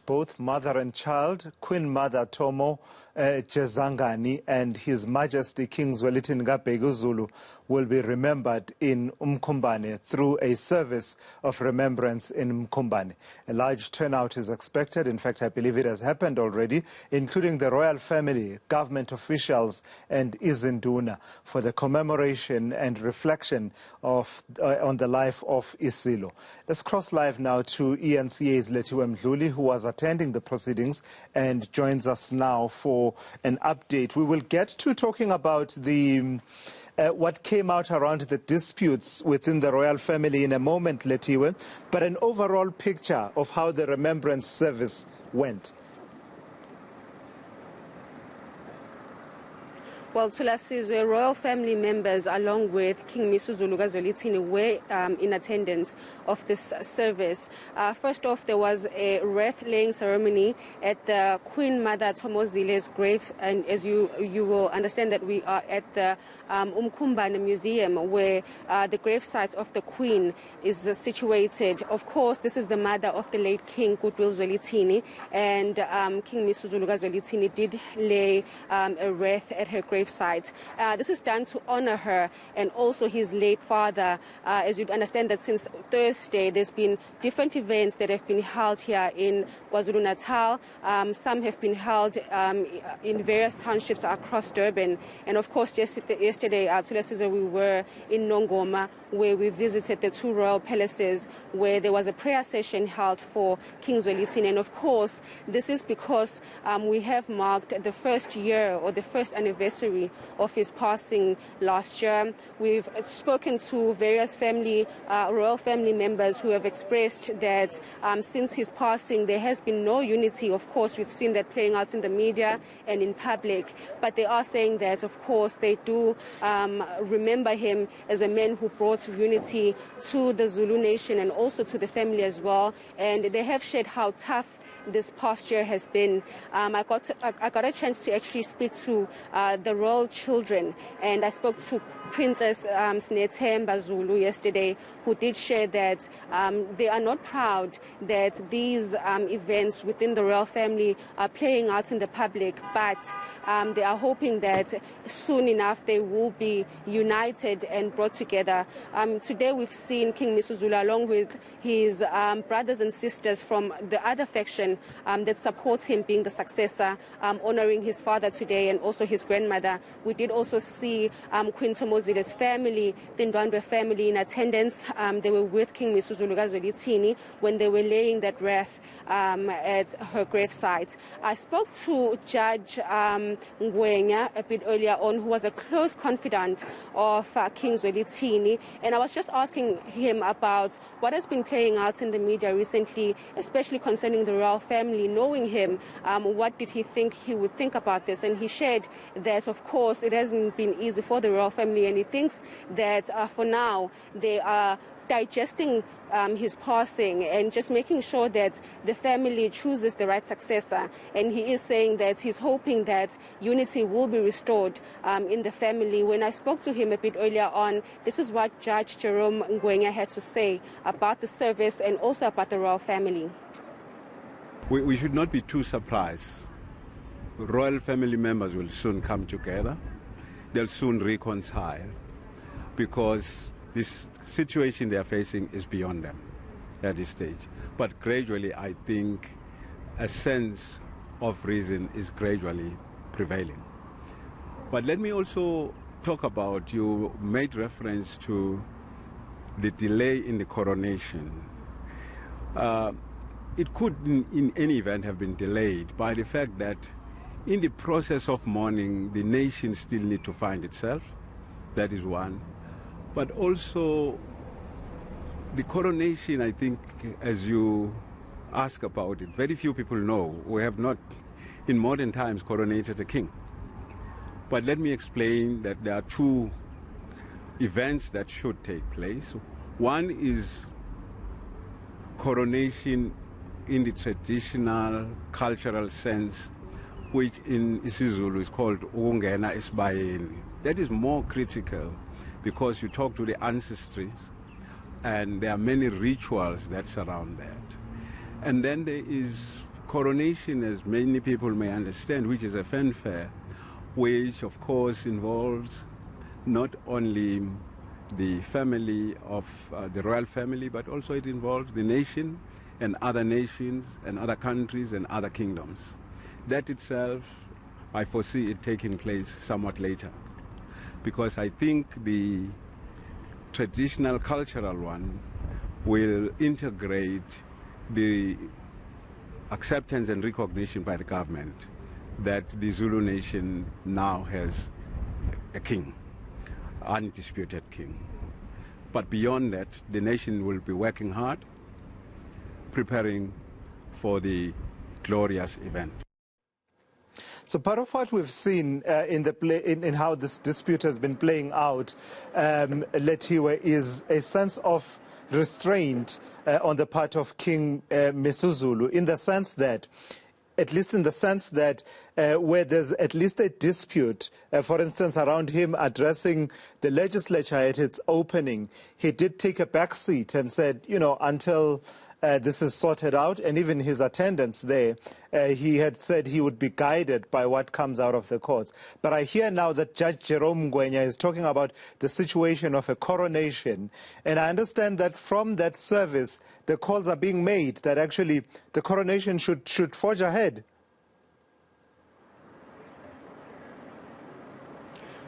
both mother and child, Queen Mother Thomo, Jezangani, and His Majesty King Zwelithini kaBhekuzulu will be remembered in uMkhumbane through a service of remembrance in uMkhumbane. A large turnout is expected. In fact, I believe it has happened already, including the royal family, government officials, and izinduna for the commemoration and reflection of on the life of Isilo. Let's cross live now to eNCA's Lethiwe Mdluli, who was attending the proceedings and joins us now for an update. We will get to talking about the what came out around the disputes within the royal family in a moment, Lethiwe, but an overall picture of how the remembrance service went. Well, Thulasizwe, royal family members along with King Misuzulu Zwelithini were in attendance of this service. First off, there was a wreath-laying ceremony at the Queen Mother Thomo's grave, and as you will understand that we are at the uMkhumbane Museum, where the gravesite of the Queen is situated. Of course, this is the mother of the late King Goodwill Zwelithini, and King Misuzulu Zwelithini did lay a wreath at her gravesite. This is done to honor her and also his late father. As you'd understand that since Thursday, there's been different events that have been held here in KwaZulu-Natal. Some have been held in various townships across Durban. And of course, yesterday, we were in Nongoma, where we visited the two royal palaces, where there was a prayer session held for King Zwelithini. And of course, this is because we have marked the first year or the first anniversary of his passing last year. We've spoken to various royal family members who have expressed that since his passing, there has been no unity. Of course, we've seen that playing out in the media and in public, but they are saying that, of course, they do remember him as a man who brought unity to the Zulu nation and also to the family as well. And they have shared how tough this past year has been. I got a chance to actually speak to the royal children, and I spoke to Princess Sinethemba Zulu yesterday, who did share that they are not proud that these events within the royal family are playing out in the public, but they are hoping that soon enough they will be united and brought together. Today we've seen King Misuzulu along with his brothers and sisters from the other faction that supports him being the successor, honoring his father today and also his grandmother. We did also see Queen Thomo's family, the Ndwandwe family, in attendance. They were with King Misuzulu Zwelithini when they were laying that wreath at her gravesite. I spoke to Judge Ngwenya a bit earlier on, who was a close confidant of King Zwelithini, and I was just asking him about what has been playing out in the media recently, especially concerning the royal family. Knowing him, what did he think he would think about this? And he shared that, of course, it hasn't been easy for the royal family, and he thinks that for now they are digesting his passing and just making sure that the family chooses the right successor. And he is saying that he's hoping that unity will be restored in the family. When I spoke to him a bit earlier on, this is what Judge Jerome Ngwenya had to say about the service and also about the royal family. We should not be too surprised. Royal family members will soon come together. They'll soon reconcile, because this situation they are facing is beyond them at this stage. But gradually, I think a sense of reason is gradually prevailing. But let me also talk about, you made reference to the delay in the coronation. It could, in any event, have been delayed by the fact that in the process of mourning, the nation still needs to find itself. That is one. But also, the coronation, I think, as you ask about it, very few people know. We have not, in modern times, coronated a king. But let me explain that there are two events that should take place. One is coronation in the traditional cultural sense, which in isiZulu is called ukungena esibayeni. That is more critical because you talk to the ancestries and there are many rituals that surround that. And then there is coronation, as many people may understand, which is a fanfare, which of course involves not only the family of the royal family, but also it involves the nation and other nations and other countries and other kingdoms. That itself, I foresee it taking place somewhat later, because I think the traditional cultural one will integrate the acceptance and recognition by the government that the Zulu nation now has a king, undisputed king. But beyond that, the nation will be working hard, preparing for the glorious event. So part of what we've seen in how this dispute has been playing out, Lethiwe, is a sense of restraint on the part of King Misuzulu, in the sense that, at least in the sense that where there's at least a dispute, for instance, around him addressing the legislature at its opening, he did take a back seat and said, you know, until this is sorted out, and even his attendance there, he had said he would be guided by what comes out of the courts. But I hear now that Judge Jerome Ngwenya is talking about the situation of a coronation, and I understand that from that service, the calls are being made that actually the coronation should forge ahead.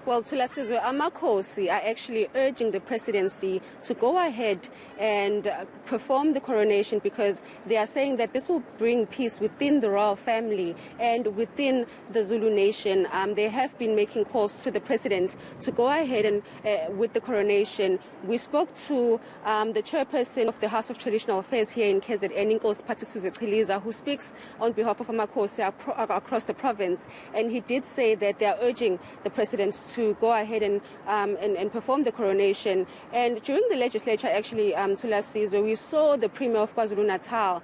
Well, Thulasizwe, AmaKhosi are actually urging the presidency to go ahead and perform the coronation, because they are saying that this will bring peace within the royal family and within the Zulu nation. They have been making calls to the president to go ahead and with the coronation. We spoke to the chairperson of the House of Traditional Affairs here in KZN, Zwelithini, who speaks on behalf of AmaKhosi across the province, and he did say that they are urging the president to go ahead and perform the coronation. And during the legislature, actually, Thulasizwe, we saw the Premier of KwaZulu-Natal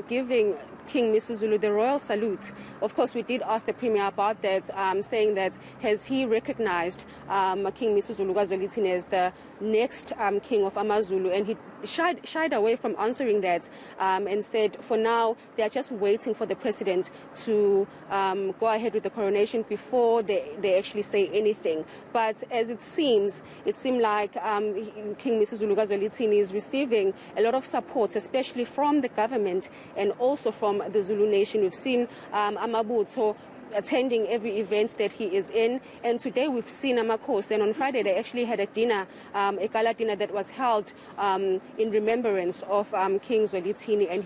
giving King Misuzulu the royal salute. Of course, we did ask the Premier about that, saying that has he recognized King Misuzulu Zwelithini as the next king of AmaZulu, and he shied away from answering that and said for now they are just waiting for the president to go ahead with the coronation before they actually say anything. But as it seemed like King Misuzulu Zwelithini is receiving a lot of support, especially from the government and also from the Zulu nation. We've seen Amabutho attending every event that he is in, and today we've seen AmaKhosi, and on Friday they actually had a dinner, a gala dinner that was held in remembrance of King Zwelithini, and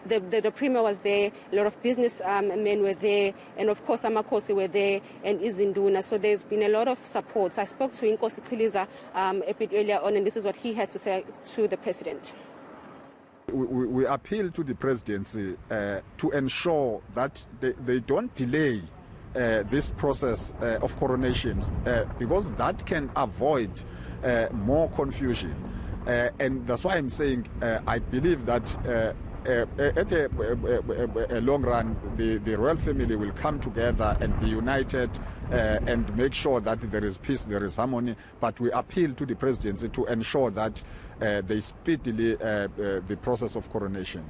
the Premier was there, a lot of business men were there, and of course AmaKhosi were there, and izinduna. So there's been a lot of support. I spoke to Inkosi Chiliza a bit earlier on, and this is what he had to say to the president. We appeal to the presidency to ensure that they don't delay this process of coronations, because that can avoid more confusion. And that's why I'm saying I believe that at a long run, the royal family will come together and be united and make sure that there is peace, there is harmony. But we appeal to the presidency to ensure that they speedily the process of coronation.